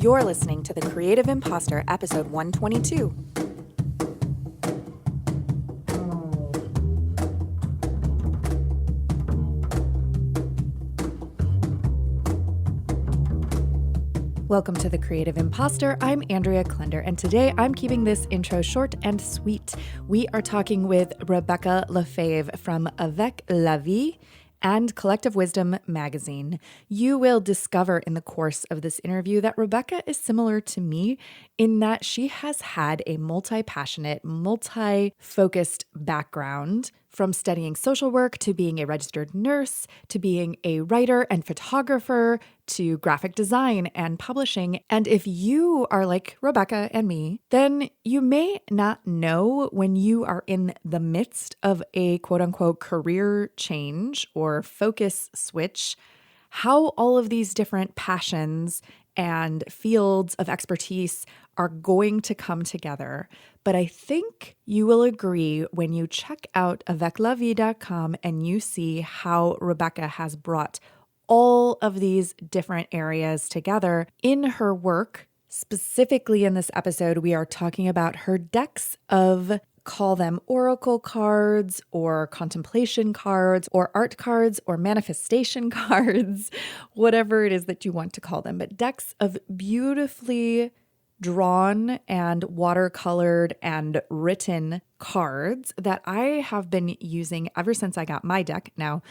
You're listening to The Creative Imposter, episode 122. Welcome to The Creative Imposter. I'm Andrea Klender, and today I'm keeping this intro short and sweet. We are talking with Rebecca Lefebvre from Avec La Vie and Collective Wisdom magazine. You will discover in the course of this interview that Rebecca is similar to me in that she has had a multi-passionate, multi-focused background, from studying social work to being a registered nurse to being a writer and photographer to graphic design and publishing. And if you are like Rebecca and me, then you may not know when you are in the midst of a quote unquote career change or focus switch, how all of these different passions and fields of expertise are going to come together. But I think you will agree when you check out aveclavie.com and you see how Rebecca has brought all of these different areas together in her work. Specifically in this episode, we are talking about her decks of, call them oracle cards or contemplation cards or art cards or manifestation cards, whatever it is that you want to call them, but decks of beautifully drawn and watercolored and written cards that I have been using ever since I got my deck. Now,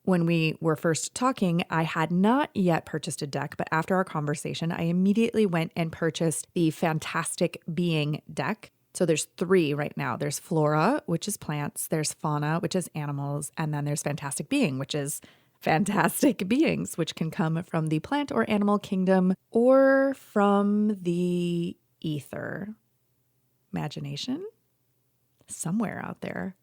when we were first talking, I had not yet purchased a deck, but after our conversation, I immediately went and purchased the Fantastic Being deck. So there's three right now. There's Flora, which is plants, there's Fauna, which is animals, and then there's Fantastic Being, which is fantastic beings, which can come from the plant or animal kingdom or from the ether. Imagination? Somewhere out there.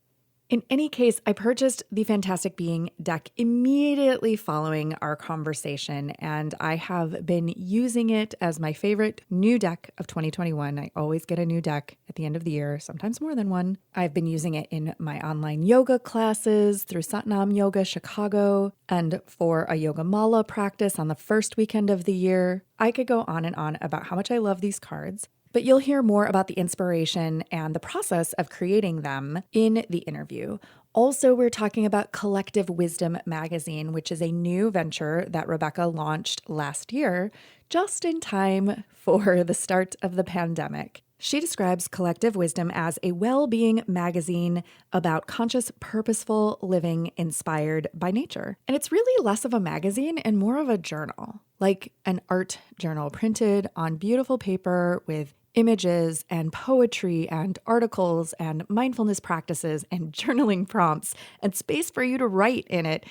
In any case, I purchased the Fantastic Being deck immediately following our conversation, and I have been using it as my favorite new deck of 2021. I always get a new deck at the end of the year, sometimes more than one. I've been using it in my online yoga classes through Satnam Yoga Chicago and for a yoga mala practice on the first weekend of the year. I could go on and on about how much I love these cards. But you'll hear more about the inspiration and the process of creating them in the interview. Also, we're talking about Collective Wisdom magazine, which is a new venture that Rebecca launched last year, just in time for the start of the pandemic. She describes Collective Wisdom as a well-being magazine about conscious, purposeful living inspired by nature. And it's really less of a magazine and more of a journal, like an art journal printed on beautiful paper with images and poetry and articles and mindfulness practices and journaling prompts and space for you to write in it.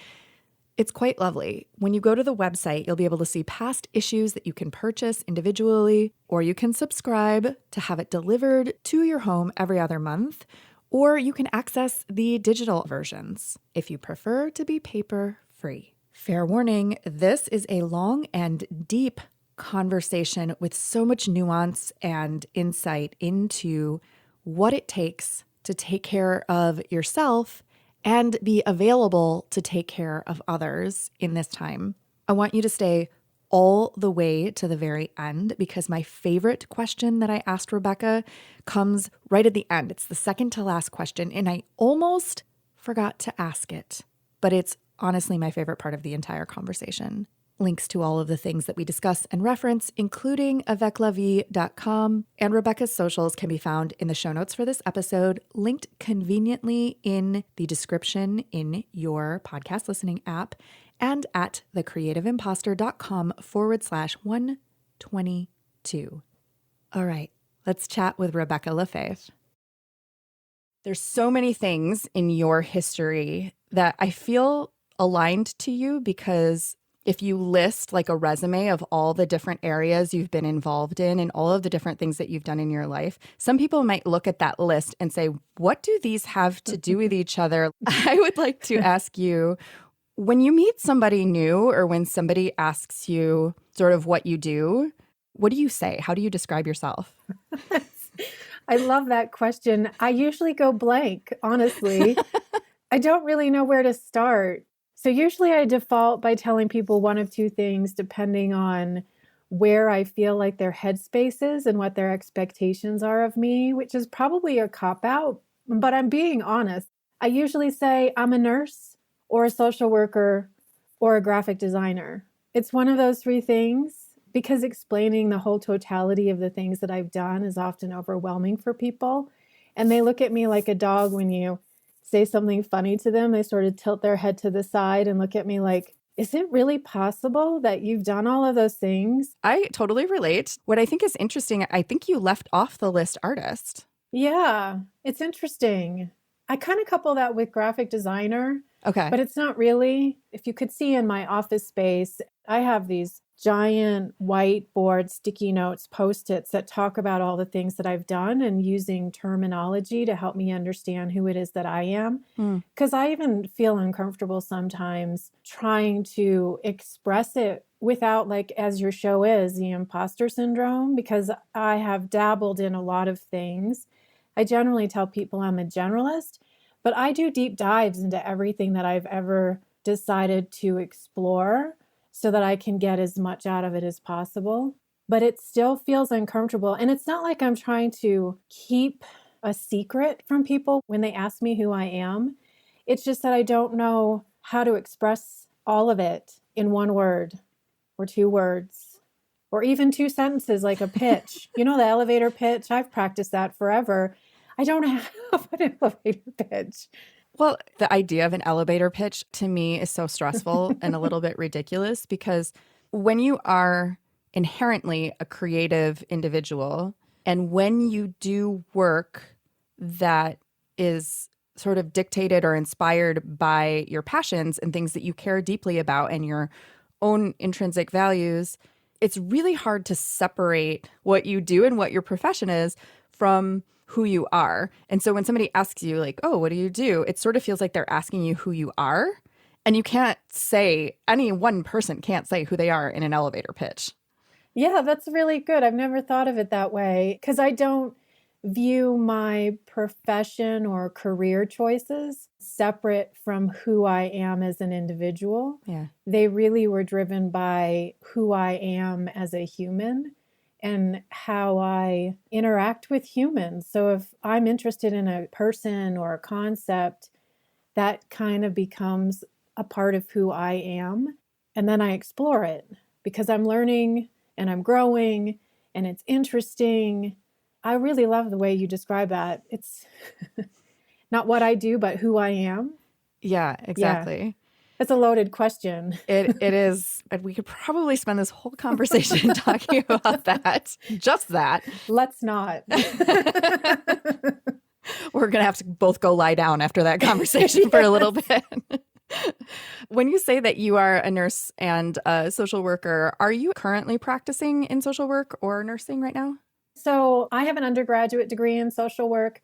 It's quite lovely. When you go to the website, you'll be able to see past issues that you can purchase individually, or you can subscribe to have it delivered to your home every other month, or you can access the digital versions if you prefer to be paper-free. Fair warning, this is a long and deep conversation with so much nuance and insight into what it takes to take care of yourself and be available to take care of others in this time. I want you to stay all the way to the very end because my favorite question that I asked Rebecca comes right at the end. It's the second to last question, and I almost forgot to ask it, but it's honestly my favorite part of the entire conversation. Links to all of the things that we discuss and reference, including aveclavie.com, and Rebecca's socials can be found in the show notes for this episode, linked conveniently in the description in your podcast listening app, and at thecreativeimposter.com/122. All right, let's chat with Rebecca Lefebvre. There's so many things in your history that I feel aligned to you because if you list like a resume of all the different areas you've been involved in and all of the different things that you've done in your life, some people might look at that list and say, what do these have to do with each other? I would like to ask you, when you meet somebody new or when somebody asks you sort of what you do, what do you say? How do you describe yourself? I love that question. I usually go blank, honestly. I don't really know where to start. So usually I default by telling people one of two things depending on where I feel like their headspace is and what their expectations are of me, which is probably a cop-out, but I'm being honest. I usually say I'm a nurse or a social worker or a graphic designer. It's one of those three things because explaining the whole totality of the things that I've done is often overwhelming for people. And they look at me like a dog when you say something funny to them. They sort of tilt their head to the side and look at me like, is it really possible that you've done all of those things? I totally relate. What I think is interesting, I think you left off the list artist. Yeah, it's interesting. I kind of couple that with graphic designer, Okay. but it's not really. If you could see in my office space, I have these giant whiteboard sticky notes, Post-its that talk about all the things that I've done and using terminology to help me understand who it is that I am. Because I even feel uncomfortable sometimes trying to express it without, like, as your show is, the imposter syndrome, because I have dabbled in a lot of things. I generally tell people I'm a generalist, but I do deep dives into everything that I've ever decided to explore so that I can get as much out of it as possible. But it still feels uncomfortable. And it's not like I'm trying to keep a secret from people when they ask me who I am. It's just that I don't know how to express all of it in one word or two words or even two sentences like a pitch. You know, the elevator pitch? I've practiced that forever. I don't have an elevator pitch. Well, the idea of an elevator pitch to me is so stressful and a little bit ridiculous because when you are inherently a creative individual and when you do work that is sort of dictated or inspired by your passions and things that you care deeply about and your own intrinsic values, it's really hard to separate what you do and what your profession is from who you are. And so when somebody asks you like, oh, what do you do? It sort of feels like they're asking you who you are. And you can't say, any one person can't say who they are in an elevator pitch. Yeah, that's really good. I've never thought of it that way because I don't view my profession or career choices separate from who I am as an individual. Yeah. They really were driven by who I am as a human and how I interact with humans. So if I'm interested in a person or a concept, that kind of becomes a part of who I am. And then I explore it because I'm learning and I'm growing and it's interesting. I really love the way you describe that. It's not what I do, but who I am. Yeah, exactly. Yeah. That's a loaded question. It is. And we could probably spend this whole conversation talking about that. Just that. Let's not. We're going to have to both go lie down after that conversation for a little bit. When you say that you are a nurse and a social worker, are you currently practicing in social work or nursing right now? So I have an undergraduate degree in social work.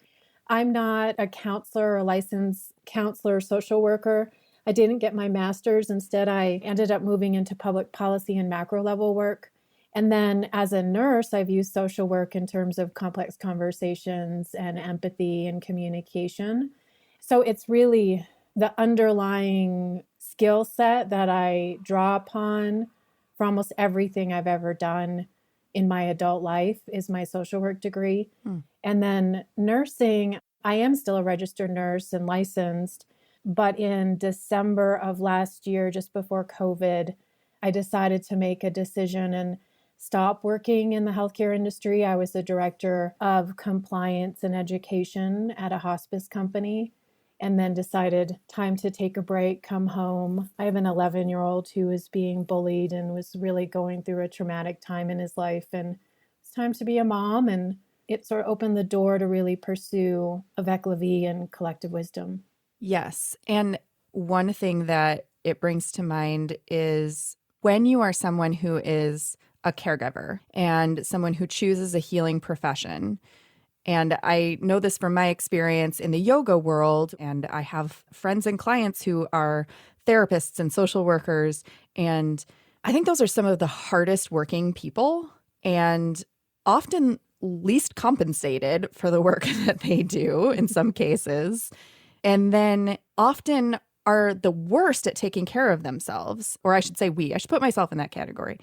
I'm not a counselor or licensed counselor or social worker. I didn't get my master's. Instead, I ended up moving into public policy and macro level work. And then as a nurse, I've used social work in terms of complex conversations and empathy and communication. So it's really the underlying skill set that I draw upon for almost everything I've ever done in my adult life is my social work degree. And then nursing, I am still a registered nurse and licensed. But in December of last year, just before COVID, I decided to make a decision and stop working in the healthcare industry. I was the director of compliance and education at a hospice company, and then decided time to take a break, come home. I have an 11-year-old who was being bullied and was really going through a traumatic time in his life. And it's time to be a mom. And it sort of opened the door to really pursue Avec La Vie and collective wisdom. Yes. And one thing that it brings to mind is when you are someone who is a caregiver and someone who chooses a healing profession. And I know this from my experience in the yoga world, and I have friends and clients who are therapists and social workers. And I think those are some of the hardest working people and often least compensated for the work that they do in some cases. And then often are the worst at taking care of themselves, or I should say I should put myself in that category,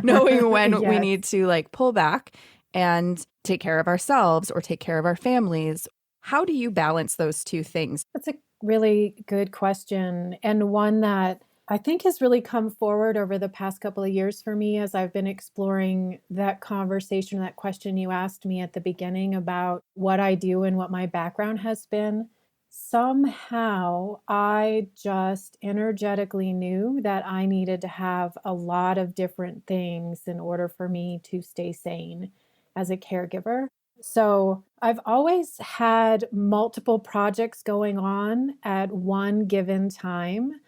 knowing when we Yes. need to like pull back and take care of ourselves or take care of our families. How do you balance those two things? That's a really good question, and one that I think has really come forward over the past couple of years for me as I've been exploring that conversation, that question you asked me at the beginning about what I do and what my background has been. Somehow I just energetically knew that I needed to have a lot of different things in order for me to stay sane as a caregiver. So I've always had multiple projects going on at one given time.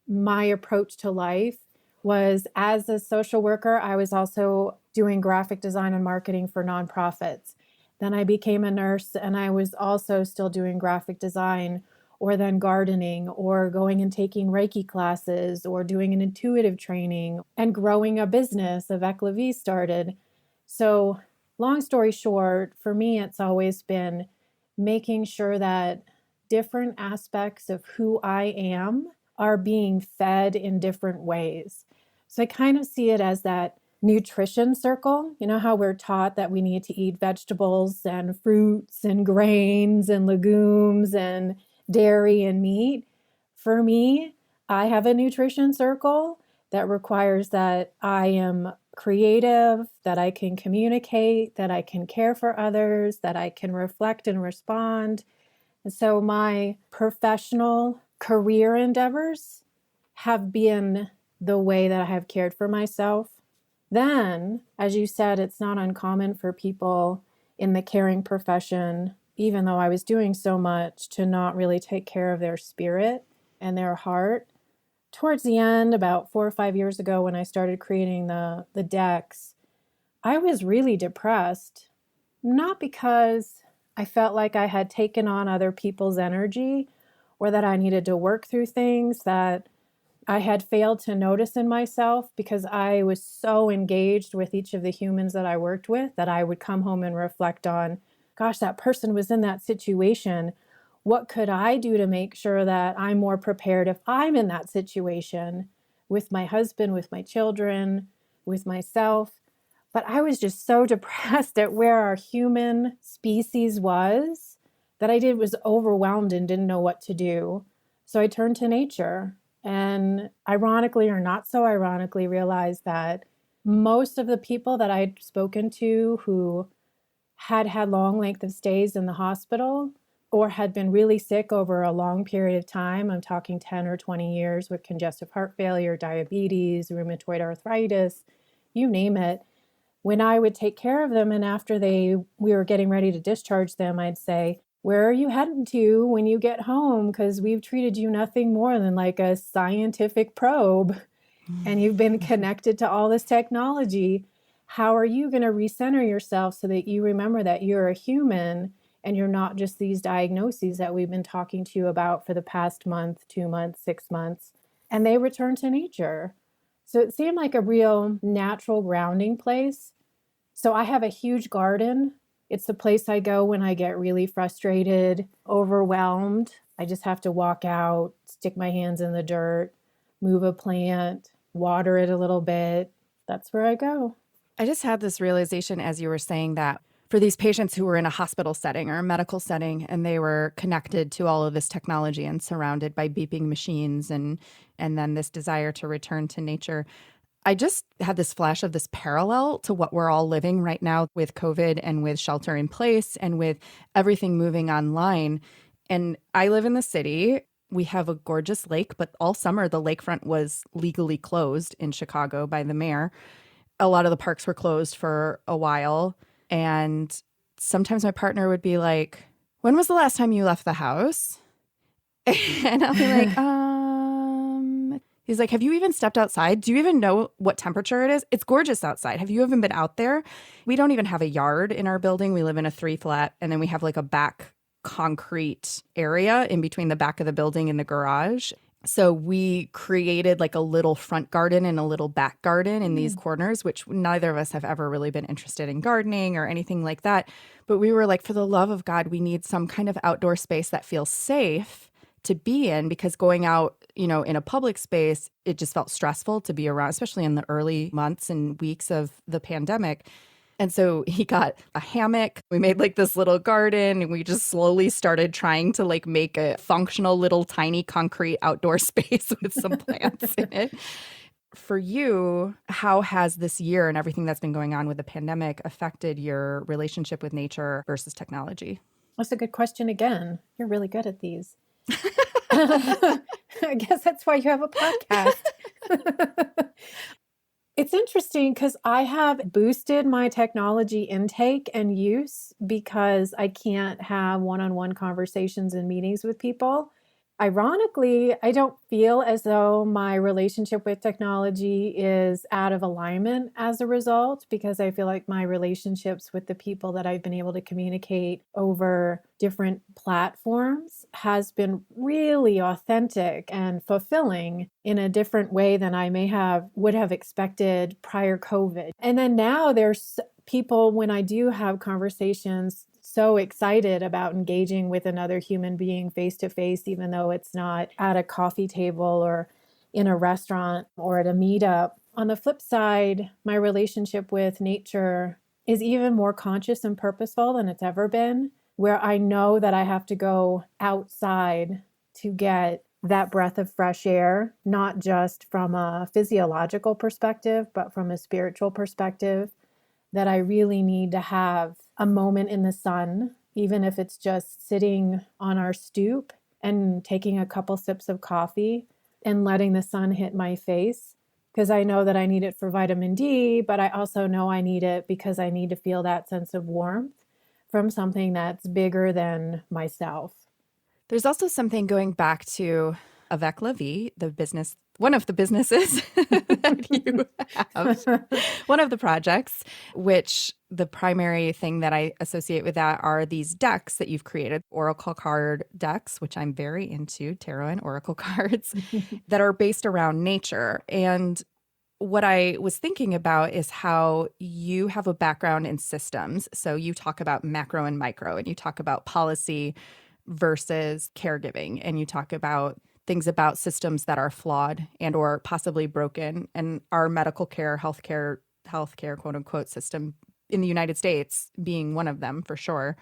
My approach to life was, as a social worker, I was also doing graphic design and marketing for nonprofits. Then I became a nurse and I was also still doing graphic design, or then gardening, or going and taking Reiki classes, or doing an intuitive training, and growing a business. Avec La Vie started. So long story short, for me, it's always been making sure that different aspects of who I am are being fed in different ways. So I kind of see it as that nutrition circle. You know how we're taught that we need to eat vegetables and fruits and grains and legumes and dairy and meat? For me, I have a nutrition circle that requires that I am creative, that I can communicate, that I can care for others, that I can reflect and respond. And so my professional career endeavors have been the way that I have cared for myself. Then, as you said, it's not uncommon for people in the caring profession, even though I was doing so much, to not really take care of their spirit and their heart. Towards the end, about 4 or 5 years ago, when I started creating the decks, I was really depressed, not because I felt like I had taken on other people's energy or that I needed to work through things that I had failed to notice in myself, because I was so engaged with each of the humans that I worked with that I would come home and reflect on, gosh, that person was in that situation. What could I do to make sure that I'm more prepared if I'm in that situation with my husband, with my children, with myself? But I was just so depressed at where our human species was that I was overwhelmed and didn't know what to do. So I turned to nature, and ironically or not so ironically realized that most of the people that I'd spoken to who had had long length of stays in the hospital or had been really sick over a long period of time, I'm talking 10 or 20 years, with congestive heart failure, diabetes, rheumatoid arthritis, you name it. When I would take care of them, and after we were getting ready to discharge them, I'd say, where are you heading to when you get home? Because we've treated you nothing more than like a scientific probe, and you've been connected to all this technology. How are you going to recenter yourself so that you remember that you're a human and you're not just these diagnoses that we've been talking to you about for the past month, 2 months, 6 months? And they return to nature. So it seemed like a real natural grounding place. So I have a huge garden. It's the place I go when I get really frustrated, overwhelmed. I just have to walk out, stick my hands in the dirt, move a plant, water it a little bit. That's where I go. I just had this realization as you were saying that for these patients who were in a hospital setting or a medical setting, and they were connected to all of this technology and surrounded by beeping machines and then this desire to return to nature, I just had this flash of this parallel to what we're all living right now with COVID and with shelter in place and with everything moving online. And I live in the city. We have a gorgeous lake, but all summer the lakefront was legally closed in Chicago by the mayor. A lot of the parks were closed for a while. And sometimes my partner would be like, when was the last time you left the house? And I'll be like, he's like, have you even stepped outside? Do you even know what temperature it is? It's gorgeous outside. Have you even been out there? We don't even have a yard in our building. We live in a 3-flat, and then we have like a back concrete area in between the back of the building and the garage. So we created like a little front garden and a little back garden in these corners, which neither of us have ever really been interested in gardening or anything like that. But we were like, for the love of God, we need some kind of outdoor space that feels safe to be in, because going out, in a public space, it just felt stressful to be around, especially in the early months and weeks of the pandemic. And so he got a hammock. We made like this little garden, and we just slowly started trying to like make a functional little tiny concrete outdoor space with some plants in it. For you, how has this year and everything that's been going on with the pandemic affected your relationship with nature versus technology? That's a good question again. You're really good at these. I guess that's why you have a podcast. It's interesting because I have boosted my technology intake and use because I can't have one-on-one conversations and meetings with people. Ironically, I don't feel as though my relationship with technology is out of alignment as a result, because I feel like my relationships with the people that I've been able to communicate over different platforms has been really authentic and fulfilling in a different way than I would have expected prior COVID. And then now there's people, when I do have conversations, so excited about engaging with another human being face to face, even though it's not at a coffee table or in a restaurant or at a meetup. On the flip side, my relationship with nature is even more conscious and purposeful than it's ever been, where I know that I have to go outside to get that breath of fresh air, not just from a physiological perspective, but from a spiritual perspective, that I really need to have a moment in the sun, even if it's just sitting on our stoop and taking a couple sips of coffee and letting the sun hit my face, because I know that I need it for vitamin D, but I also know I need it because I need to feel that sense of warmth from something that's bigger than myself. There's also something going back to Avec La Vie, one of the businesses that you have, one of the projects, which the primary thing that I associate with that are these decks that you've created, oracle card decks, which I'm very into, tarot and oracle cards, that are based around nature. And what I was thinking about is how you have a background in systems. So you talk about macro and micro, and you talk about policy versus caregiving, and you talk about things about systems that are flawed and or possibly broken, and our medical care, healthcare, quote unquote, system in the United States being one of them for sure.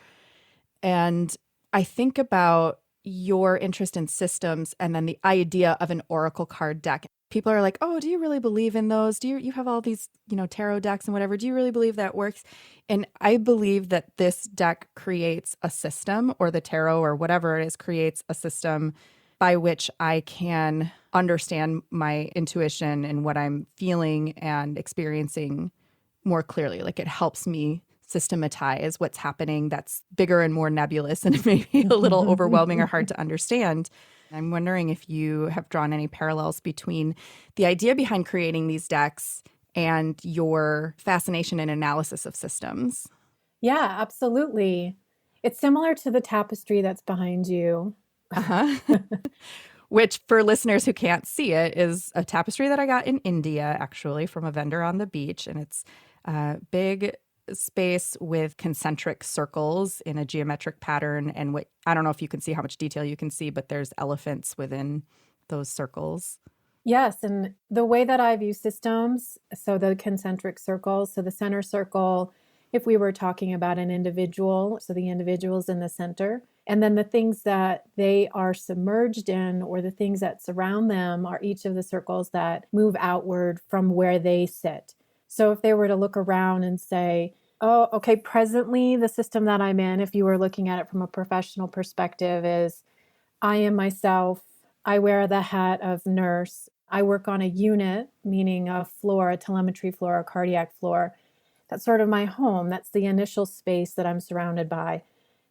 And I think about your interest in systems and then the idea of an oracle card deck. People are like, oh, do you really believe in those? Do you have all these, tarot decks and whatever. Do you really believe that works? And I believe that this deck creates a system, or the tarot or whatever it is creates a system by which I can understand my intuition and what I'm feeling and experiencing more clearly. Like, it helps me systematize what's happening that's bigger and more nebulous and maybe a little overwhelming or hard to understand. I'm wondering if you have drawn any parallels between the idea behind creating these decks and your fascination and analysis of systems. Yeah, absolutely. It's similar to the tapestry that's behind you. Which, for listeners who can't see it, is a tapestry that I got in India, actually, from a vendor on the beach. And it's a big space with concentric circles in a geometric pattern. And I don't know if you can see how much detail you can see, but there's elephants within those circles. Yes. And the way that I view systems, so the concentric circles, so the center circle, if we were talking about an individual, so the individual's in the center. And then the things that they are submerged in, or the things that surround them, are each of the circles that move outward from where they sit. So if they were to look around and say, oh, okay, presently the system that I'm in, if you were looking at it from a professional perspective, is I am myself. I wear the hat of nurse. I work on a unit, meaning a floor, a telemetry floor, a cardiac floor. That's sort of my home. That's the initial space that I'm surrounded by.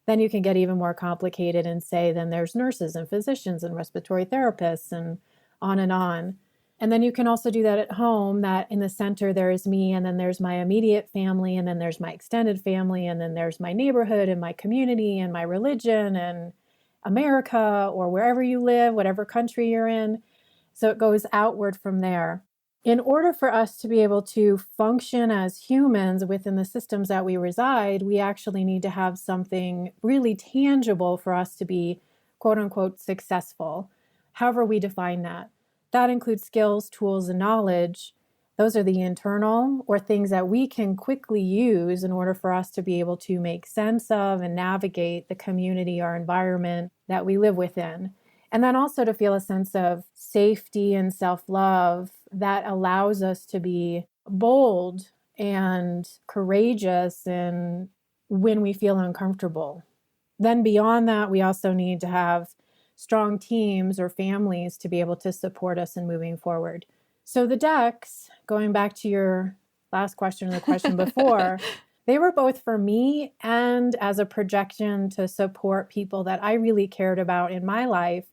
Then you can get even more complicated and say, then there's nurses and physicians and respiratory therapists and on and on. And then you can also do that at home, that in the center there is me, and then there's my immediate family, and then there's my extended family, and then there's my neighborhood and my community and my religion and America, or wherever you live, whatever country you're in. So it goes outward from there. In order for us to be able to function as humans within the systems that we reside, we actually need to have something really tangible for us to be quote unquote successful, however we define that. That includes skills, tools, and knowledge. Those are the internal or things that we can quickly use in order for us to be able to make sense of and navigate the community or environment that we live within. And then also to feel a sense of safety and self-love that allows us to be bold and courageous and when we feel uncomfortable. Then beyond that, we also need to have strong teams or families to be able to support us in moving forward. So the decks, going back to your last question or the question before, they were both for me and as a projection to support people that I really cared about in my life,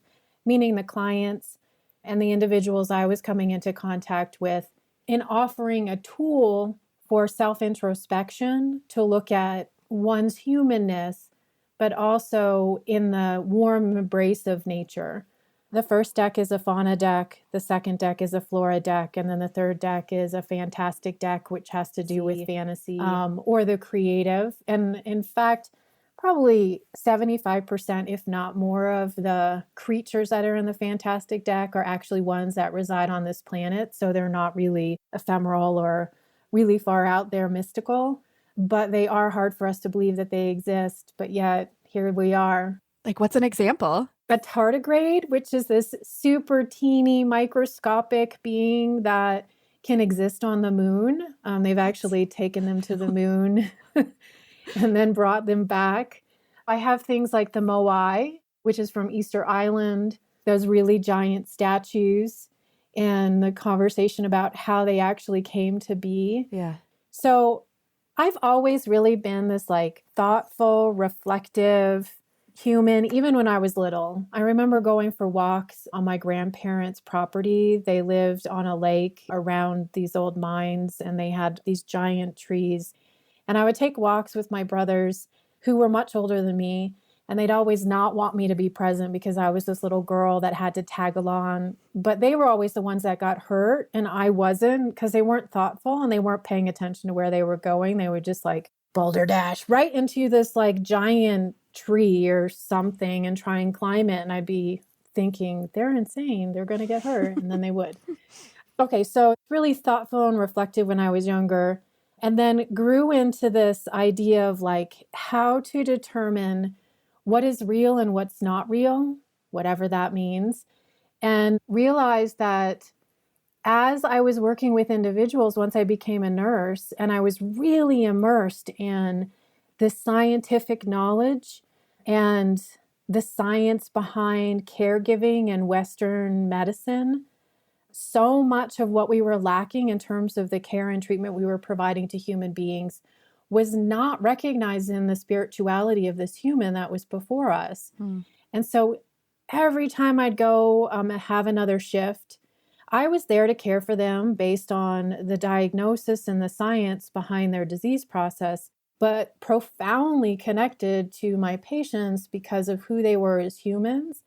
meaning the clients and the individuals I was coming into contact with, in offering a tool for self-introspection to look at one's humanness, but also in the warm embrace of nature. The first deck is a fauna deck, the second deck is a flora deck, and then the third deck is a fantastic deck, which has to do with fantasy or the creative. And in fact, probably 75%, if not more, of the creatures that are in the fantastic deck are actually ones that reside on this planet. So they're not really ephemeral or really far out there mystical, but they are hard for us to believe that they exist. But yet here we are. Like, what's an example? A tardigrade, which is this super teeny microscopic being that can exist on the moon. They've actually taken them to the moon and then brought them back. I have things like the moai, which is from Easter Island, those really giant statues, and the conversation about how they actually came to be. Yeah. So I've always really been this like thoughtful, reflective human, even when I was little. I remember going for walks on my grandparents' property. They lived on a lake around these old mines, and they had these giant trees. And I would take walks with my brothers who were much older than me, and they'd always not want me to be present because I was this little girl that had to tag along. But they were always the ones that got hurt, and I wasn't, because they weren't thoughtful and they weren't paying attention to where they were going. They would just like boulder dash right into this like giant tree or something and try and climb it. And I'd be thinking, they're insane. They're going to get hurt. And then they would. Okay, so really thoughtful and reflective when I was younger. And then grew into this idea of like how to determine what is real and what's not real, whatever that means. And realized that as I was working with individuals, once I became a nurse, and I was really immersed in the scientific knowledge and the science behind caregiving and Western medicine, so much of what we were lacking in terms of the care and treatment we were providing to human beings was not recognized in the spirituality of this human that was before us. And so every time I'd go have another shift, I was there to care for them based on the diagnosis and the science behind their disease process, but profoundly connected to my patients because of who they were as humans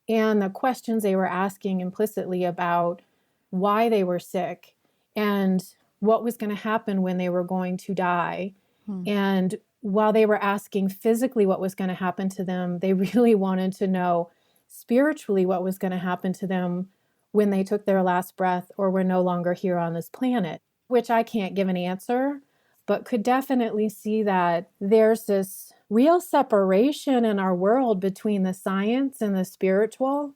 and the questions they were asking implicitly about why they were sick and what was going to happen when they were going to die. And while they were asking physically what was going to happen to them, they really wanted to know spiritually what was going to happen to them when they took their last breath or were no longer here on this planet, which I can't give an answer, but could definitely see that there's this real separation in our world between the science and the spiritual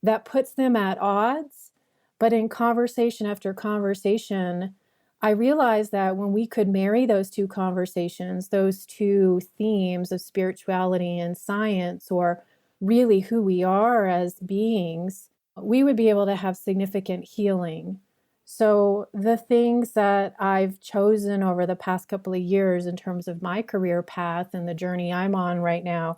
that puts them at odds. But in conversation after conversation, I realized that when we could marry those two conversations, those two themes of spirituality and science, or really who we are as beings, we would be able to have significant healing. So the things that I've chosen over the past couple of years in terms of my career path and the journey I'm on right now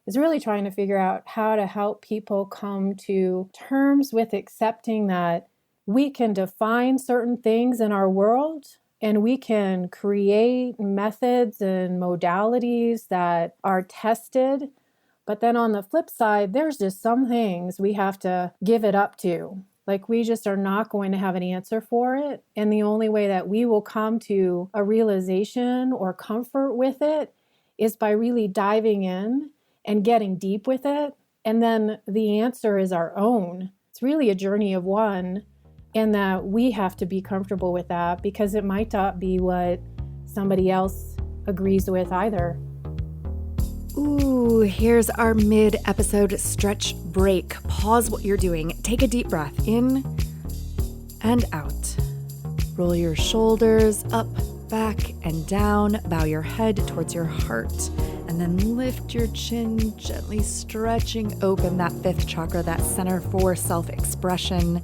is really trying to figure out how to help people come to terms with accepting that we can define certain things in our world and we can create methods and modalities that are tested. But then on the flip side, there's just some things we have to give it up to. Like we just are not going to have an answer for it. And the only way that we will come to a realization or comfort with it is by really diving in and getting deep with it And then the answer is our own. It's really a journey of one, and that we have to be comfortable with that because it might not be what somebody else agrees with either. Ooh, here's our mid-episode stretch break. Pause what you're doing. Take a deep breath in and out. Roll your shoulders up, back, and down. Bow your head towards your heart. And then lift your chin, gently stretching open that fifth chakra, that center for self-expression.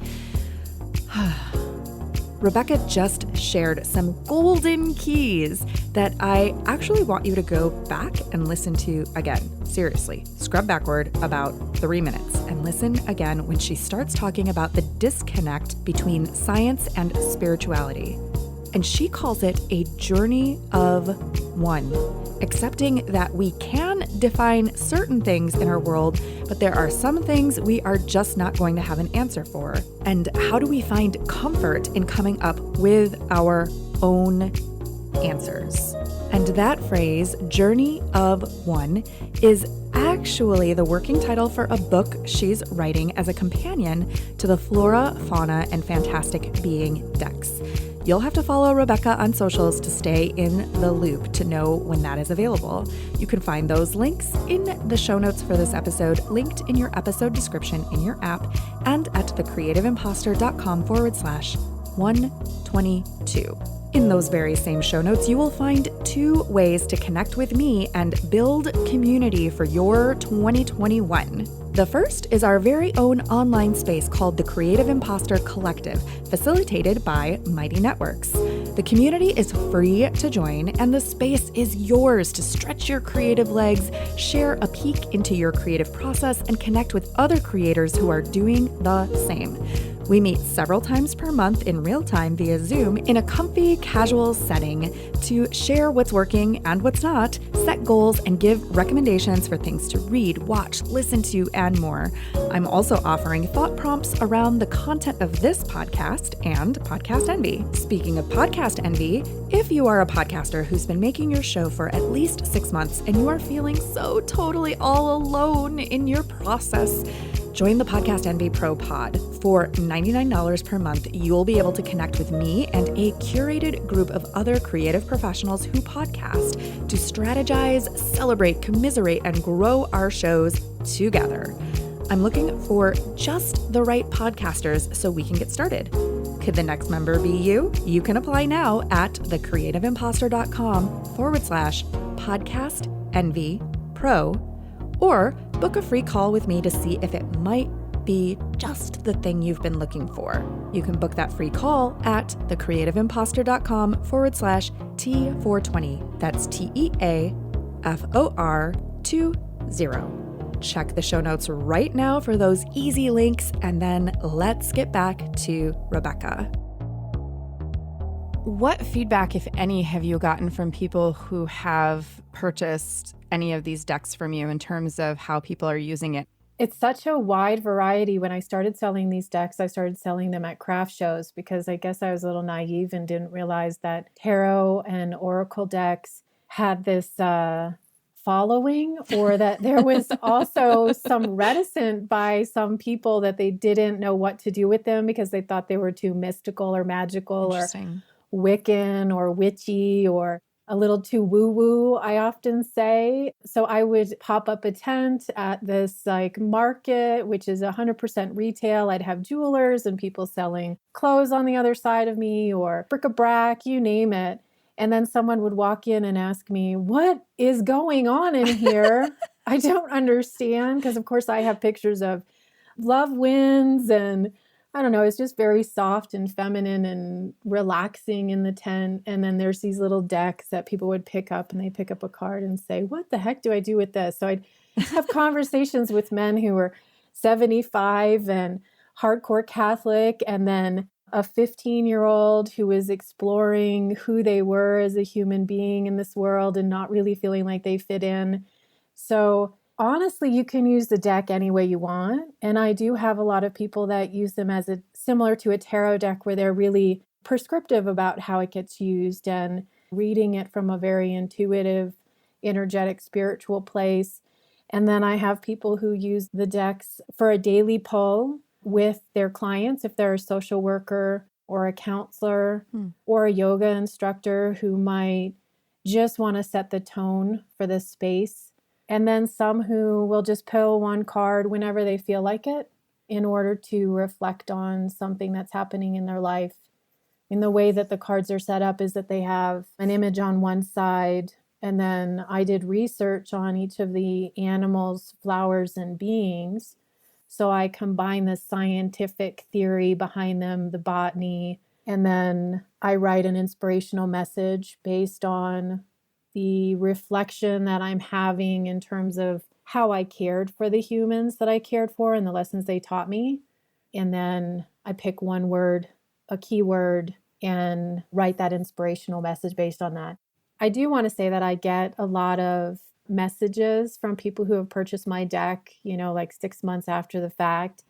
Rebecca just shared some golden keys that I actually want you to go back and listen to again. Seriously, scrub backward about 3 minutes and listen again when she starts talking about the disconnect between science and spirituality. And she calls it a journey of one, accepting that we can define certain things in our world, but there are some things we are just not going to have an answer for. And how do we find comfort in coming up with our own answers? And that phrase, journey of one, is actually the working title for a book she's writing as a companion to the Flora, Fauna, and Fantastic Being decks. You'll have to follow Rebecca on socials to stay in the loop to know when that is available. You can find those links in the show notes for this episode, linked in your episode description in your app, and at thecreativeimposter.com/122. In those very same show notes, you will find 2 ways to connect with me and build community for your 2021. The first is our very own online space called the Creative Imposter Collective, facilitated by Mighty Networks. The community is free to join, and the space is yours to stretch your creative legs, share a peek into your creative process, and connect with other creators who are doing the same. We meet several times per month in real time via Zoom in a comfy, casual setting to share what's working and what's not, set goals, and give recommendations for things to read, watch, listen to, and more. I'm also offering thought prompts around the content of this podcast and Podcast Envy. Speaking of Podcast Envy, if you are a podcaster who's been making your show for at least 6 months and you are feeling so totally all alone in your process, join the Podcast Envy Pro Pod. For $99 per month, you'll be able to connect with me and a curated group of other creative professionals who podcast to strategize, celebrate, commiserate, and grow our shows together. I'm looking for just the right podcasters so we can get started. Could the next member be you? You can apply now at thecreativeimposter.com/podcast envy pro, or book a free call with me to see if it might be just the thing you've been looking for. You can book that free call at thecreativeimposter.com/T420. That's TEAFOR20. Check the show notes right now for those easy links, and then let's get back to Rebecca. What feedback, if any, have you gotten from people who have purchased any of these decks from you in terms of how people are using it? It's such a wide variety. When I started selling these decks, I started selling them at craft shows because I guess I was a little naive and didn't realize that tarot and oracle decks had this following, or that there was also some reticent by some people that they didn't know what to do with them because they thought they were too mystical or magical or Wiccan or witchy or a little too woo-woo, I often say. So I would pop up a tent at this market, which is 100% retail. I'd have jewelers and people selling clothes on the other side of me, or bric-a-brac, you name it. And then someone would walk in and ask me, what is going on in here? I don't understand. Because of course I have pictures of love winds and I don't know, it's just very soft and feminine and relaxing in the tent. And then there's these little decks that people would pick up, and they pick up a card and say, what the heck do I do with this? So I'd have conversations with men who were 75 and hardcore Catholic, and then a 15-year-old who was exploring who they were as a human being in this world and not really feeling like they fit in. So honestly, you can use the deck any way you want. And I do have a lot of people that use them as similar to a tarot deck, where they're really prescriptive about how it gets used and reading it from a very intuitive, energetic, spiritual place. And then I have people who use the decks for a daily pull with their clients, if they're a social worker or a counselor or a yoga instructor who might just want to set the tone for the space. And then some who will just pull one card whenever they feel like it in order to reflect on something that's happening in their life. In the way that the cards are set up is that they have an image on one side, and then I did research on each of the animals, flowers, and beings. So I combine the scientific theory behind them, the botany, and then I write an inspirational message based on the reflection that I'm having in terms of how I cared for the humans that I cared for and the lessons they taught me. And then I pick one word, a keyword, and write that inspirational message based on that. I do want to say that I get a lot of messages from people who have purchased my deck, like 6 months after the fact.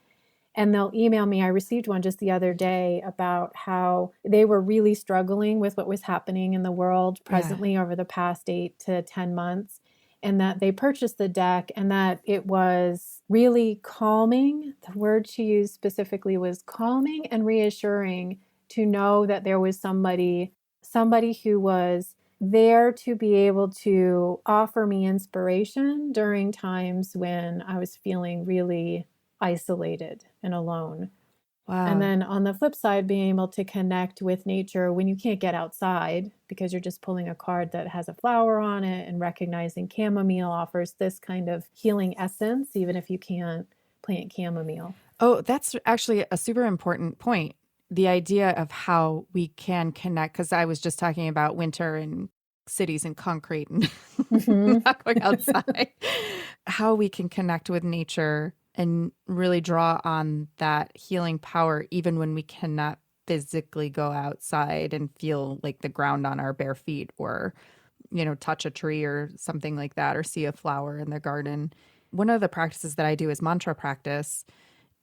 And they'll email me. I received one just the other day about how they were really struggling with what was happening in the world presently over the past 8 to 10 months. And that they purchased the deck and that it was really calming. The word she used specifically was calming and reassuring to know that there was somebody who was there to be able to offer me inspiration during times when I was feeling really isolated and alone. Wow. And then on the flip side, being able to connect with nature when you can't get outside because you're just pulling a card that has a flower on it, and recognizing chamomile offers this kind of healing essence, even if you can't plant chamomile. Oh, that's actually a super important point. The idea of how we can connect, because I was just talking about winter and cities and concrete and not going outside, how we can connect with nature and really draw on that healing power, even when we cannot physically go outside and feel like the ground on our bare feet, or, touch a tree or something like that, or see a flower in the garden. One of the practices that I do is mantra practice.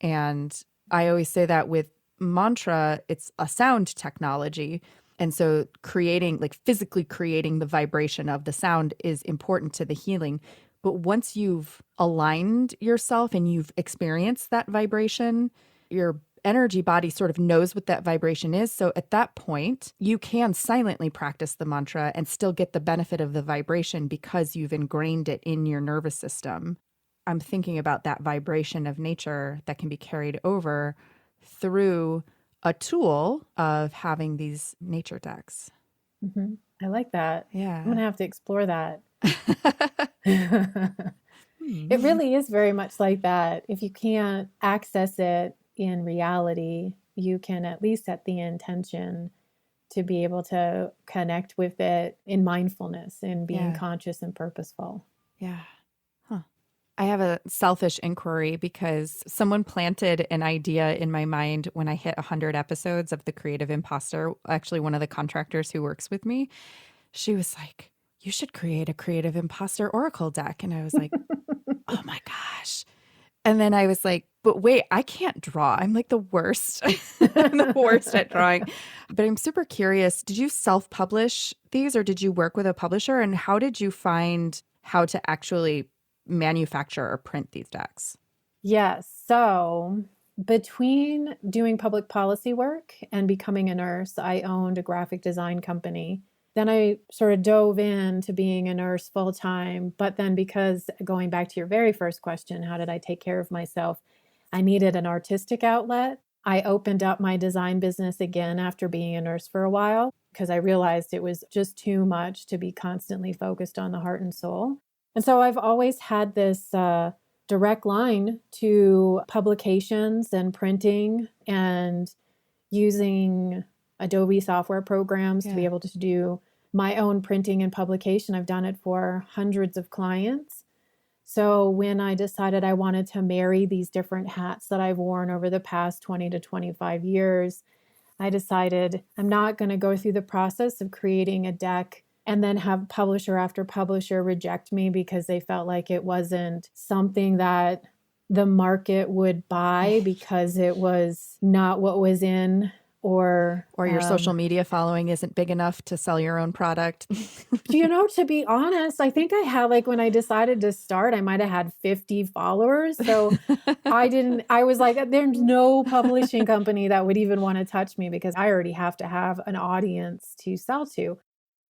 And I always say that with mantra, it's a sound technology. And so physically creating the vibration of the sound is important to the healing. But once you've aligned yourself and you've experienced that vibration, your energy body sort of knows what that vibration is. So at that point, you can silently practice the mantra and still get the benefit of the vibration because you've ingrained it in your nervous system. I'm thinking about that vibration of nature that can be carried over through a tool of having these nature decks. Mm-hmm. I like that. Yeah. I'm going to have to explore that. It really is very much like that. If you can't access it in reality, you can at least set the intention to be able to connect with it in mindfulness and being conscious and purposeful. Yeah. I have a selfish inquiry because someone planted an idea in my mind when I hit 100 episodes of The Creative Imposter. Actually, one of the contractors who works with me, she was like, you should create a Creative Imposter Oracle deck. And I was like, oh my gosh. And then I was like, but wait, I can't draw. I'm like the worst. I'm the worst at drawing. But I'm super curious. Did you self-publish these, or did you work with a publisher? And how did you find how to actually manufacture or print these decks? Yes. So between doing public policy work and becoming a nurse, I owned a graphic design company. Then I sort of dove into being a nurse full time. But then, because going back to your very first question, how did I take care of myself? I needed an artistic outlet. I opened up my design business again after being a nurse for a while because I realized it was just too much to be constantly focused on the heart and soul. And so I've always had this direct line to publications and printing and using Adobe software programs to be able to do my own printing and publication. I've done it for hundreds of clients. So when I decided I wanted to marry these different hats that I've worn over the past 20 to 25 years, I decided I'm not going to go through the process of creating a deck and then have publisher after publisher reject me because they felt like it wasn't something that the market would buy because it was not what was in or your social media following isn't big enough to sell your own product. To be honest, I think I had when I decided to start, I might have had 50 followers. So I was like, there's no publishing company that would even want to touch me because I already have to have an audience to sell to.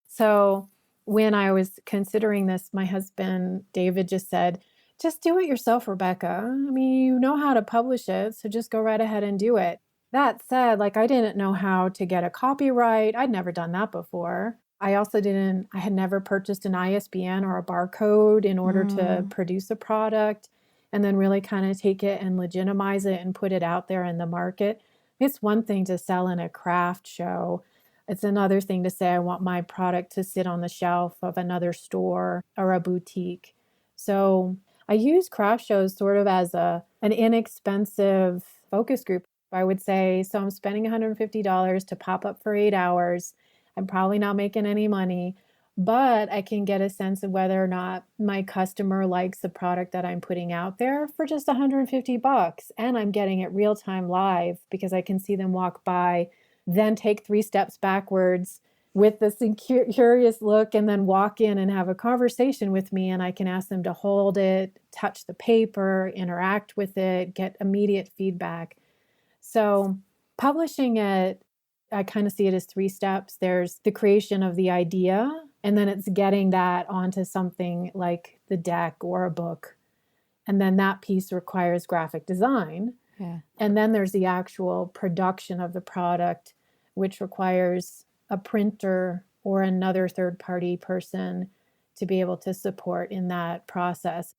So when I was considering this, my husband, David, just said, just do it yourself, Rebecca. I mean, you know how to publish it, so just go right ahead and do it. That said, I didn't know how to get a copyright. I'd never done that before. I had never purchased an ISBN or a barcode in order to produce a product and then really kind of take it and legitimize it and put it out there in the market. It's one thing to sell in a craft show. It's another thing to say, I want my product to sit on the shelf of another store or a boutique. So I use craft shows sort of as an inexpensive focus group. I would say, so I'm spending $150 to pop up for 8 hours. I'm probably not making any money, but I can get a sense of whether or not my customer likes the product that I'm putting out there for just $150. And I'm getting it real time live because I can see them walk by, then take 3 steps backwards with this curious look and then walk in and have a conversation with me. And I can ask them to hold it, touch the paper, interact with it, get immediate feedback. So publishing it, I kind of see it as 3 steps. There's the creation of the idea, and then it's getting that onto something like the deck or a book. And then that piece requires graphic design. Yeah. And then there's the actual production of the product, which requires a printer or another third-party person to be able to support in that process.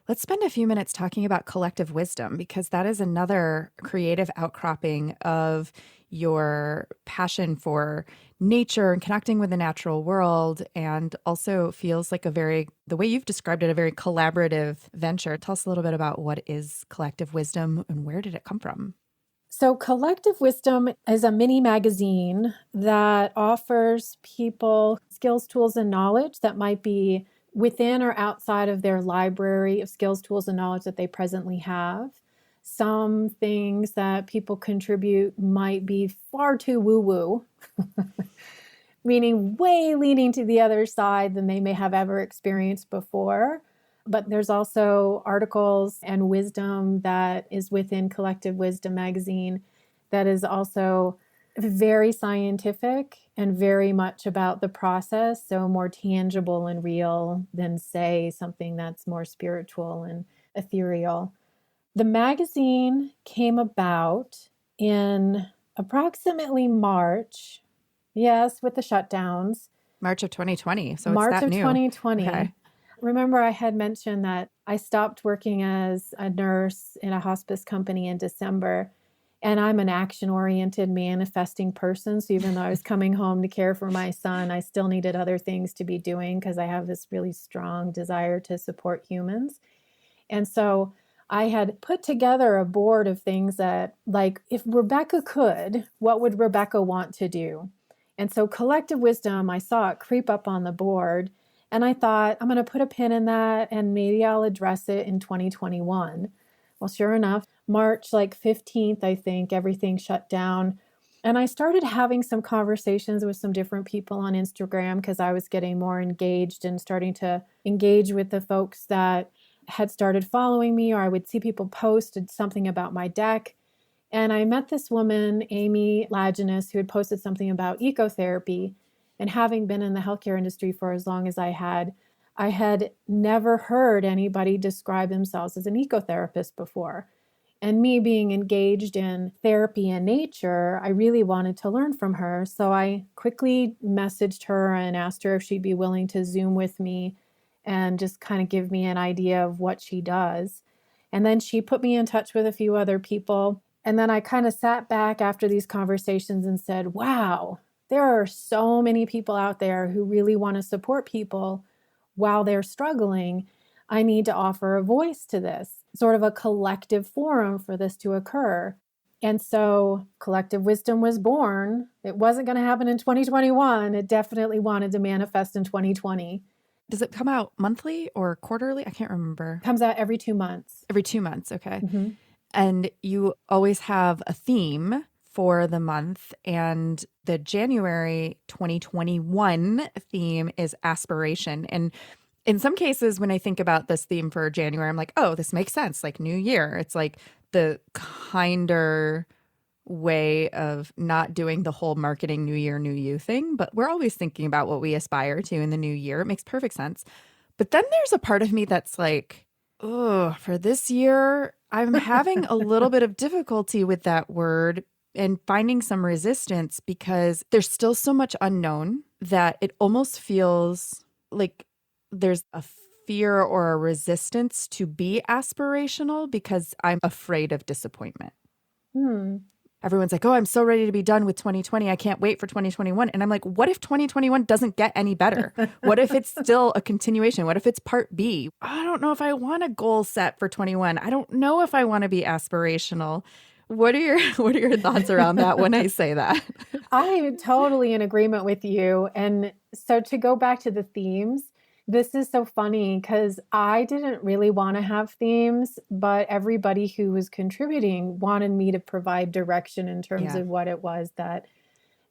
Let's spend a few minutes talking about collective wisdom, because that is another creative outcropping of your passion for nature and connecting with the natural world, and also feels like the way you've described it, a very collaborative venture. Tell us a little bit about what is collective wisdom and where did it come from? So Collective Wisdom is a mini magazine that offers people skills, tools, and knowledge that might be within or outside of their library of skills, tools, and knowledge that they presently have. Some things that people contribute might be far too woo-woo, meaning way leaning to the other side than they may have ever experienced before. But there's also articles and wisdom that is within Collective Wisdom magazine that is also very scientific and very much about the process, so more tangible and real than, say, something that's more spiritual and ethereal. The magazine came about in approximately March, yes, with the shutdowns. March of 2020, so March it's that of new. 2020. Okay. Remember, I had mentioned that I stopped working as a nurse in a hospice company in December, and I'm an action-oriented, manifesting person. So even though I was coming home to care for my son, I still needed other things to be doing because I have this really strong desire to support humans. And so I had put together a board of things that, if Rebecca could, what would Rebecca want to do? And so Collective Wisdom, I saw it creep up on the board. And I thought, I'm going to put a pin in that and maybe I'll address it in 2021. Well, sure enough, March 15th, I think, everything shut down. And I started having some conversations with some different people on Instagram because I was getting more engaged and starting to engage with the folks that had started following me, or I would see people post something about my deck. And I met this woman, Amy Laginus, who had posted something about ecotherapy. And having been in the healthcare industry for as long as I had never heard anybody describe themselves as an ecotherapist before. And me being engaged in therapy and nature, I really wanted to learn from her. So I quickly messaged her and asked her if she'd be willing to Zoom with me and just kind of give me an idea of what she does. And then she put me in touch with a few other people. And then I kind of sat back after these conversations and said, wow, there are so many people out there who really want to support people while they're struggling. I need to offer a voice to this, sort of a collective forum for this to occur. And so Collective Wisdom was born. It wasn't going to happen in 2021. It definitely wanted to manifest in 2020. Does it come out monthly or quarterly? I can't remember. It comes out every 2 months. Every 2 months. Okay. Mm-hmm. And you always have a theme for the month, and the January 2021 theme is aspiration. And in some cases, when I think about this theme for January, I'm like, oh, this makes sense. Like new year. It's like the kinder way of not doing the whole marketing new year, new you thing. But we're always thinking about what we aspire to in the new year. It makes perfect sense. But then there's a part of me that's like, oh, for this year, I'm having a little bit of difficulty with that word and finding some resistance because there's still so much unknown that it almost feels like there's a fear or a resistance to be aspirational because I'm afraid of disappointment. Everyone's like, oh, I'm so ready to be done with 2020. I can't wait for 2021. And I'm like, what if 2021 doesn't get any better? What if it's still a continuation? What if it's part B? I don't know if I want a goal set for 21. I don't know if I want to be aspirational. What are your thoughts around that when I say that? I'm totally in agreement with you. And so to go back to the themes, this is so funny because I didn't really want to have themes, but everybody who was contributing wanted me to provide direction in terms of what it was that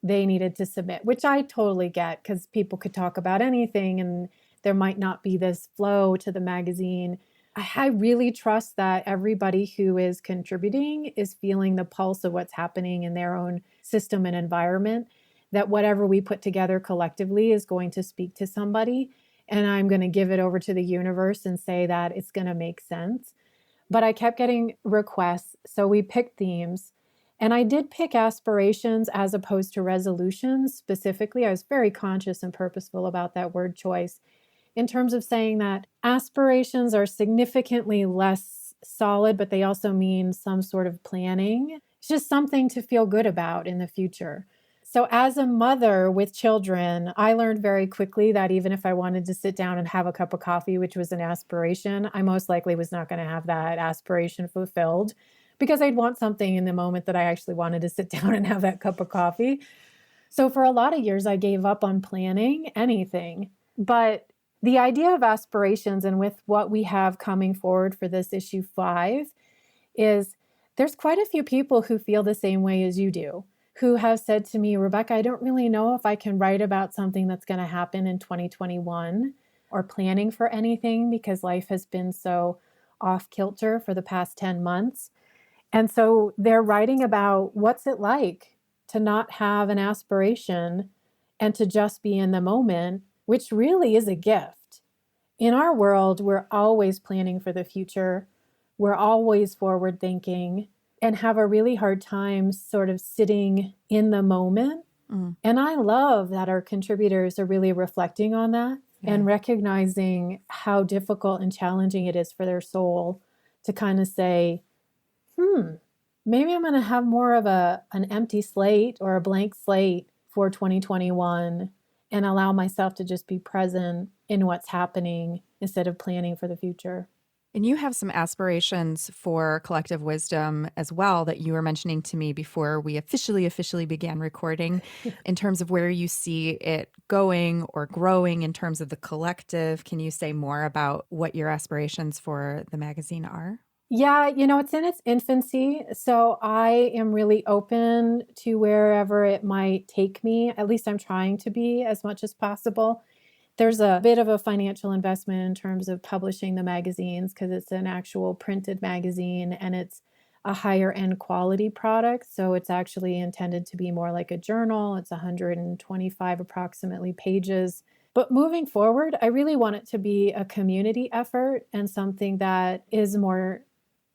they needed to submit, which I totally get because people could talk about anything and there might not be this flow to the magazine. I really trust that everybody who is contributing is feeling the pulse of what's happening in their own system and environment, that whatever we put together collectively is going to speak to somebody. And I'm going to give it over to the universe and say that it's going to make sense. But I kept getting requests. So we picked themes. And I did pick aspirations as opposed to resolutions specifically. I was very conscious and purposeful about that word choice in terms of saying that aspirations are significantly less solid, but they also mean some sort of planning. It's just something to feel good about in the future. So as a mother with children, I learned very quickly that even if I wanted to sit down and have a cup of coffee, which was an aspiration, I most likely was not going to have that aspiration fulfilled because I'd want something in the moment that I actually wanted to sit down and have that cup of coffee. So for a lot of years, I gave up on planning anything. But the idea of aspirations and with what we have coming forward for this issue 5 is there's quite a few people who feel the same way as you do, who have said to me, Rebecca, I don't really know if I can write about something that's going to happen in 2021 or planning for anything because life has been so off kilter for the past 10 months. And so they're writing about what's it like to not have an aspiration and to just be in the moment, which really is a gift. In our world, we're always planning for the future. We're always forward thinking and have a really hard time sort of sitting in the moment. And I love that our contributors are really reflecting on that and recognizing how difficult and challenging it is for their soul to kind of say, maybe I'm going to have more of an empty slate or a blank slate for 2021 and allow myself to just be present in what's happening instead of planning for the future. And you have some aspirations for Collective Wisdom as well that you were mentioning to me before we officially began recording in terms of where you see it going or growing in terms of the collective. Can you say more about what your aspirations for the magazine are? Yeah, it's in its infancy. So I am really open to wherever it might take me. At least I'm trying to be as much as possible. There's a bit of a financial investment in terms of publishing the magazines because it's an actual printed magazine and it's a higher end quality product. So it's actually intended to be more like a journal. It's 125 approximately pages. But moving forward, I really want it to be a community effort and something that is more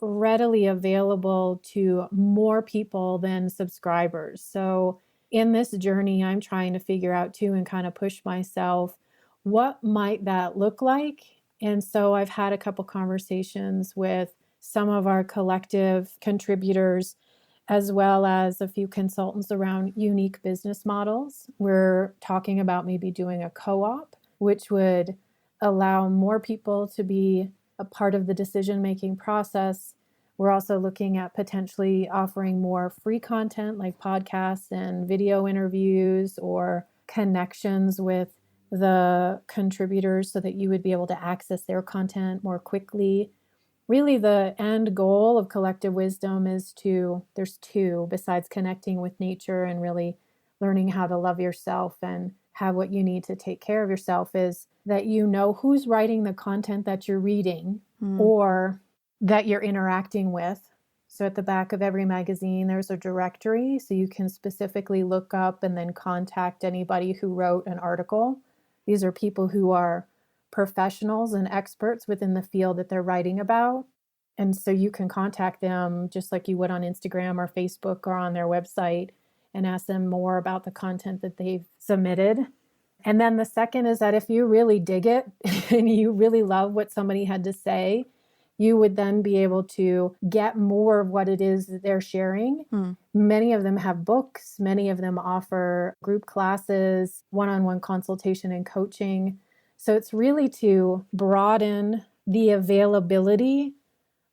readily available to more people than subscribers. So in this journey, I'm trying to figure out too and kind of push myself, what might that look like? And so I've had a couple conversations with some of our collective contributors, as well as a few consultants around unique business models. We're talking about maybe doing a co-op, which would allow more people to be a part of the decision-making process. We're also looking at potentially offering more free content like podcasts and video interviews or connections with the contributors so that you would be able to access their content more quickly. really the end goal of collective wisdom is there's two, besides connecting with nature and really learning how to love yourself and have what you need to take care of yourself, is that you know who's writing the content that you're reading or that you're interacting with. So at the back of every magazine, there's a directory, so you can specifically look up and then contact anybody who wrote an article. These are people who are professionals and experts within the field that they're writing about. And so you can contact them just like you would on Instagram or Facebook or on their website and ask them more about the content that they've submitted. And then the second is that if you really dig it and you really love what somebody had to say, you would then be able to get more of what it is that they're sharing. Many of them have books. Many of them offer group classes, one-on-one consultation and coaching. So it's really to broaden the availability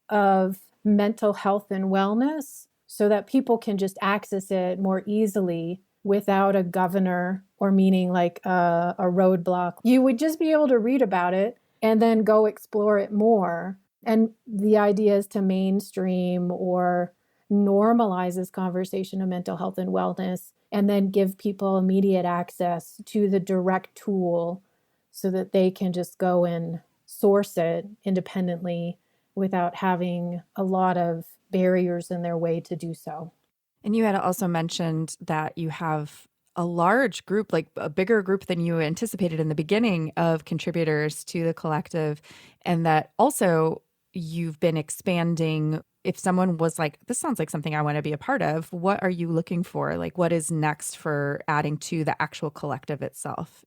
of mental health and wellness so that people can just access it more easily without a governor or meaning like a roadblock. You would just be able to read about it and then go explore it more. And the idea is to mainstream or normalize this conversation of mental health and wellness and then give people immediate access to the direct tool so that they can just go and source it independently without having a lot of barriers in their way to do so. And you had also mentioned that you have a large group, like a bigger group than you anticipated in the beginning of contributors to the collective, and that also you've been expanding. If someone was like, this sounds like something I want to be a part of, what are you looking for? Like, what is next for adding to the actual collective itself?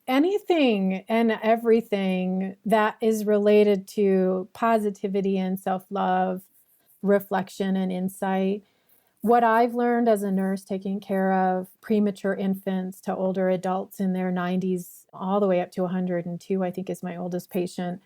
Anything and everything that is related to positivity and self-love, reflection and insight. What I've learned as a nurse taking care of premature infants to older adults in their 90s, all the way up to 102, I think is my oldest patient,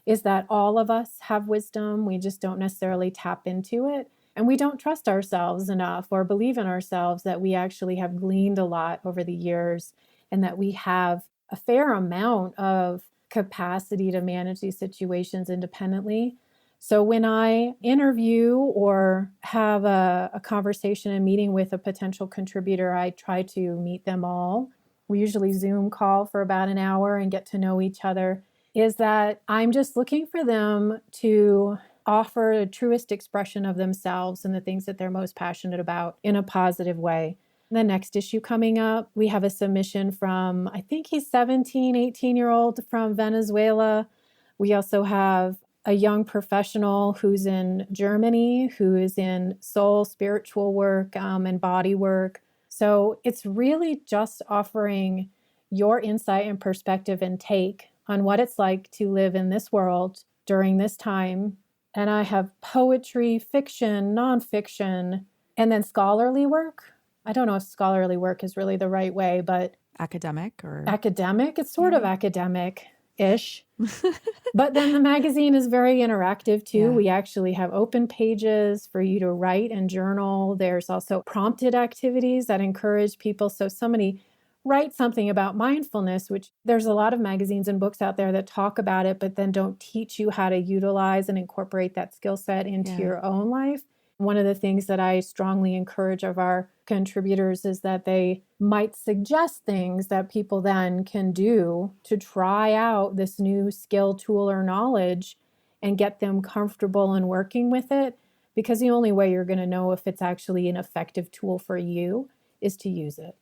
is that all of us have wisdom. We just don't necessarily tap into it. And we don't trust ourselves enough or believe in ourselves that we actually have gleaned a lot over the years and that we have a fair amount of capacity to manage these situations independently. So when I interview or have a conversation and meeting with a potential contributor, I try to meet them all. We usually Zoom call for about an hour and get to know each other. Is that I'm just looking for them to offer a truest expression of themselves and the things that they're most passionate about in a positive way. The next issue coming up, we have a submission from, I think he's 17, 18-year-old from Venezuela. We also have a young professional who's in Germany, who is in soul, spiritual work, and body work. So it's really just offering your insight and perspective and take on what it's like to live in this world during this time. And I have poetry, fiction, nonfiction, and then scholarly work. I don't know if scholarly work is really the right way, but academic. It's sort of academic-ish. But then the magazine is very interactive too. Yeah. We actually have open pages for you to write and journal. There's also prompted activities that encourage people. So somebody write something about mindfulness, which there's a lot of magazines and books out there that talk about it, but then don't teach you how to utilize and incorporate that skill set into your own life. One of the things that I strongly encourage of our contributors is that they might suggest things that people then can do to try out this new skill, tool, or knowledge and get them comfortable in working with it. Because the only way you're going to know if it's actually an effective tool for you is to use it.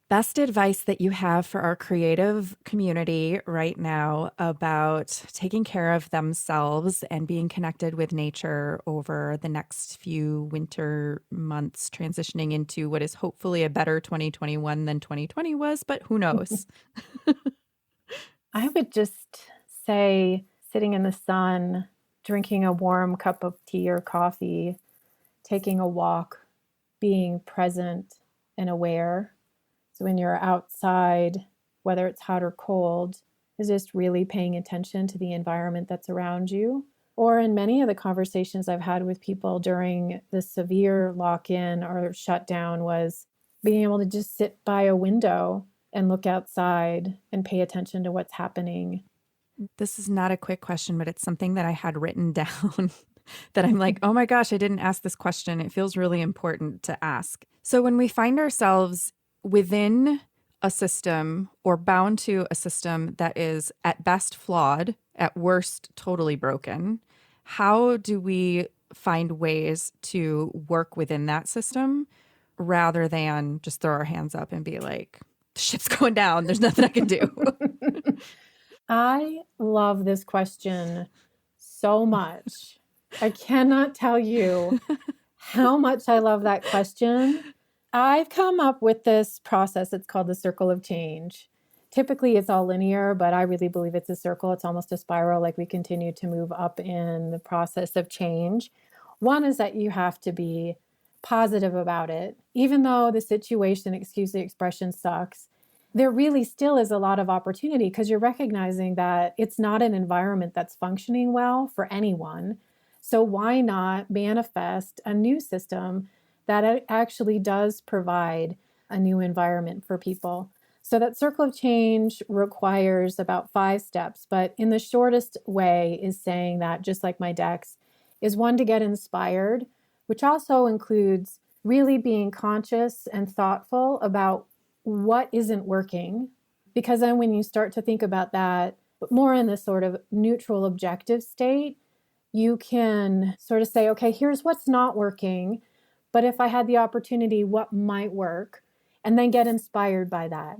Best advice that you have for our creative community right now about taking care of themselves and being connected with nature over the next few winter months, transitioning into what is hopefully a better 2021 than 2020 was, but who knows? I would just say sitting in the sun, drinking a warm cup of tea or coffee, taking a walk, being present and aware. So when you're outside, whether it's hot or cold, is just really paying attention to the environment that's around you. Or in many of the conversations I've had with people during the severe lock-in or shutdown was being able to just sit by a window and look outside and pay attention to what's happening. This is not a quick question, but it's something that I had written down that I'm like, oh my gosh, I didn't ask this question. It feels really important to ask. So when we find ourselves within a system or bound to a system that is at best flawed, at worst totally broken, how do we find ways to work within that system rather than just throw our hands up and be like, the ship's going down, there's nothing I can do? I love this question so much. I cannot tell you how much I love that question. I've come up with this process. It's called the circle of change. Typically, it's all linear, but I really believe it's a circle. It's almost a spiral, like we continue to move up in the process of change. One is that you have to be positive about it. Even though the situation, excuse the expression, sucks, there really still is a lot of opportunity because you're recognizing that it's not an environment that's functioning well for anyone. So why not manifest a new system that actually does provide a new environment for people? So that circle of change requires about 5 steps, but in the shortest way is saying that, just like my decks, is one, to get inspired, which also includes really being conscious and thoughtful about what isn't working. Because then when you start to think about that, but more in this sort of neutral objective state, you can sort of say, okay, here's what's not working, but if I had the opportunity, what might work? And then get inspired by that.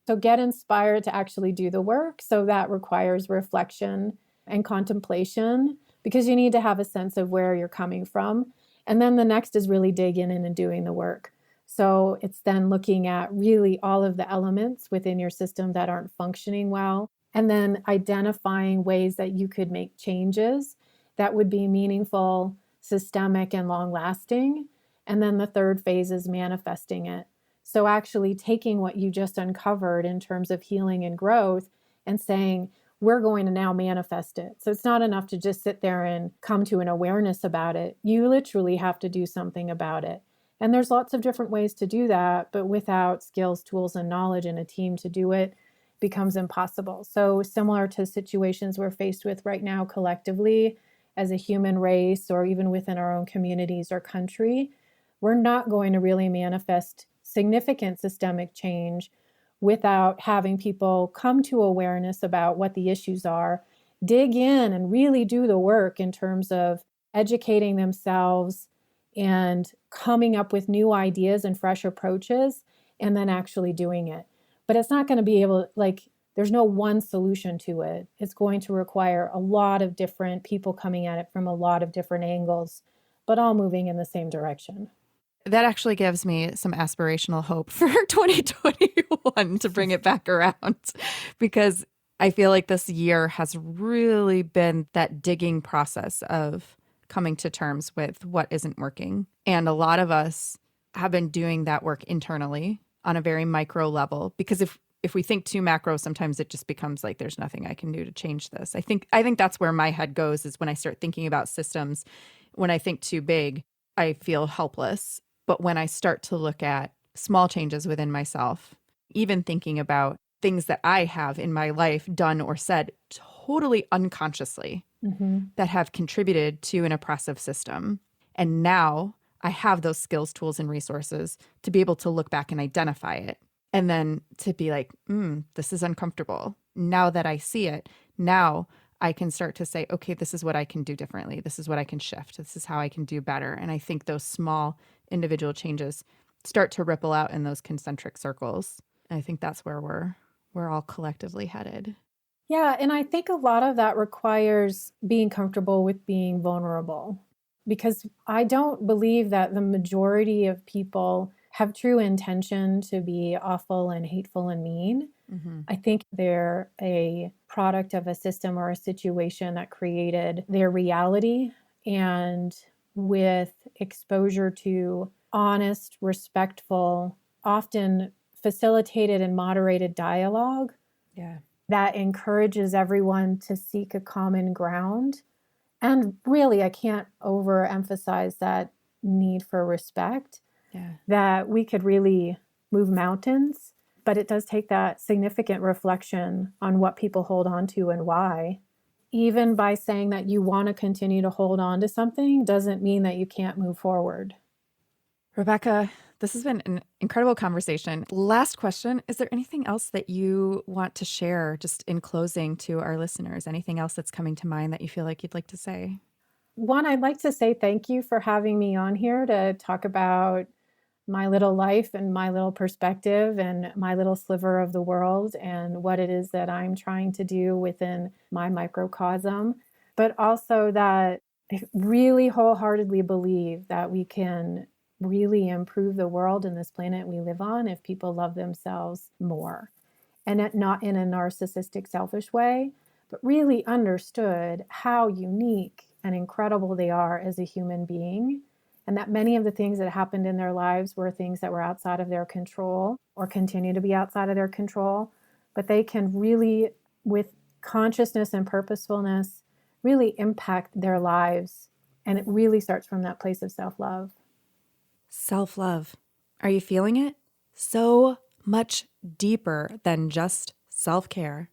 So get inspired to actually do the work. So that requires reflection and contemplation, because you need to have a sense of where you're coming from. And then the next is really digging in and doing the work. So it's then looking at really all of the elements within your system that aren't functioning well, and then identifying ways that you could make changes that would be meaningful, systemic, and long lasting. And then the third phase is manifesting it. So actually taking what you just uncovered in terms of healing and growth and saying, we're going to now manifest it. So it's not enough to just sit there and come to an awareness about it. You literally have to do something about it. And there's lots of different ways to do that, but without skills, tools, and knowledge and a team to do it becomes impossible. So similar to situations we're faced with right now collectively as a human race, or even within our own communities or country, we're not going to really manifest significant systemic change without having people come to awareness about what the issues are, dig in and really do the work in terms of educating themselves and coming up with new ideas and fresh approaches, and then actually doing it. But it's not going to be able, like, there's no one solution to it. It's going to require a lot of different people coming at it from a lot of different angles, but all moving in the same direction. That actually gives me some aspirational hope for 2021 to bring it back around, because I feel like this year has really been that digging process of coming to terms with what isn't working. And a lot of us have been doing that work internally on a very micro level, because if we think too macro, sometimes it just becomes like, there's nothing I can do to change this. I think that's where my head goes, is when I start thinking about systems. When I think too big, I feel helpless. But when I start to look at small changes within myself, even thinking about things that I have in my life done or said totally unconsciously that have contributed to an oppressive system. And now I have those skills, tools, and resources to be able to look back and identify it. And then to be like, this is uncomfortable. Now that I see it, now I can start to say, okay, this is what I can do differently. This is what I can shift. This is how I can do better. And I think those small individual changes start to ripple out in those concentric circles. And I think that's where we're all collectively headed. Yeah, and I think a lot of that requires being comfortable with being vulnerable, because I don't believe that the majority of people have true intention to be awful and hateful and mean. I think they're a product of a system or a situation that created their reality. And with exposure to honest, respectful, often facilitated and moderated dialogue, that encourages everyone to seek a common ground. And really, I can't overemphasize that need for respect, that we could really move mountains. But it does take that significant reflection on what people hold on to and why. Even by saying that you want to continue to hold on to something doesn't mean that you can't move forward. Rebecca, this has been an incredible conversation. Last question. Is there anything else that you want to share just in closing to our listeners? Anything else that's coming to mind that you feel like you'd like to say? One, I'd like to say thank you for having me on here to talk about my little life and my little perspective and my little sliver of the world and what it is that I'm trying to do within my microcosm. But also that I really wholeheartedly believe that we can really improve the world and this planet we live on if people love themselves more. And not in a narcissistic, selfish way, but really understood how unique and incredible they are as a human being. And that many of the things that happened in their lives were things that were outside of their control or continue to be outside of their control. But they can really, with consciousness and purposefulness, really impact their lives. And it really starts from that place of self-love. Self-love. Are you feeling it? So much deeper than just self-care.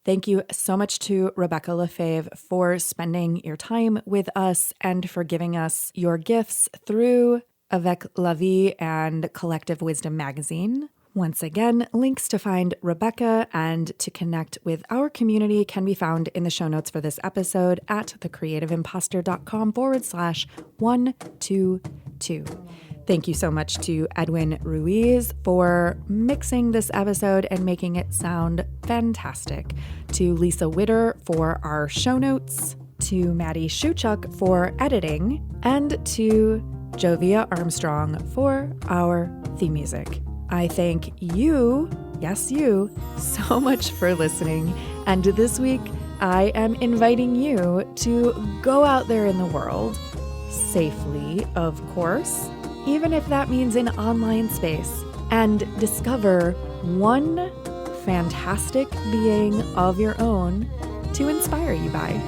Thank you so much to Rebecca Lefebvre for spending your time with us and for giving us your gifts through Avec La Vie and Collective Wisdom magazine. Once again, links to find Rebecca and to connect with our community can be found in the show notes for this episode at thecreativeimpaster.com/122. Thank you so much to Edwin Ruiz for mixing this episode and making it sound fantastic, to Lisa Witter for our show notes, to Maddie Shuchuk for editing, and to Jovia Armstrong for our theme music. I thank you, yes you, so much for listening. And this week, I am inviting you to go out there in the world, safely, of course, even if that means in online space, and discover one fantastic being of your own to inspire you by.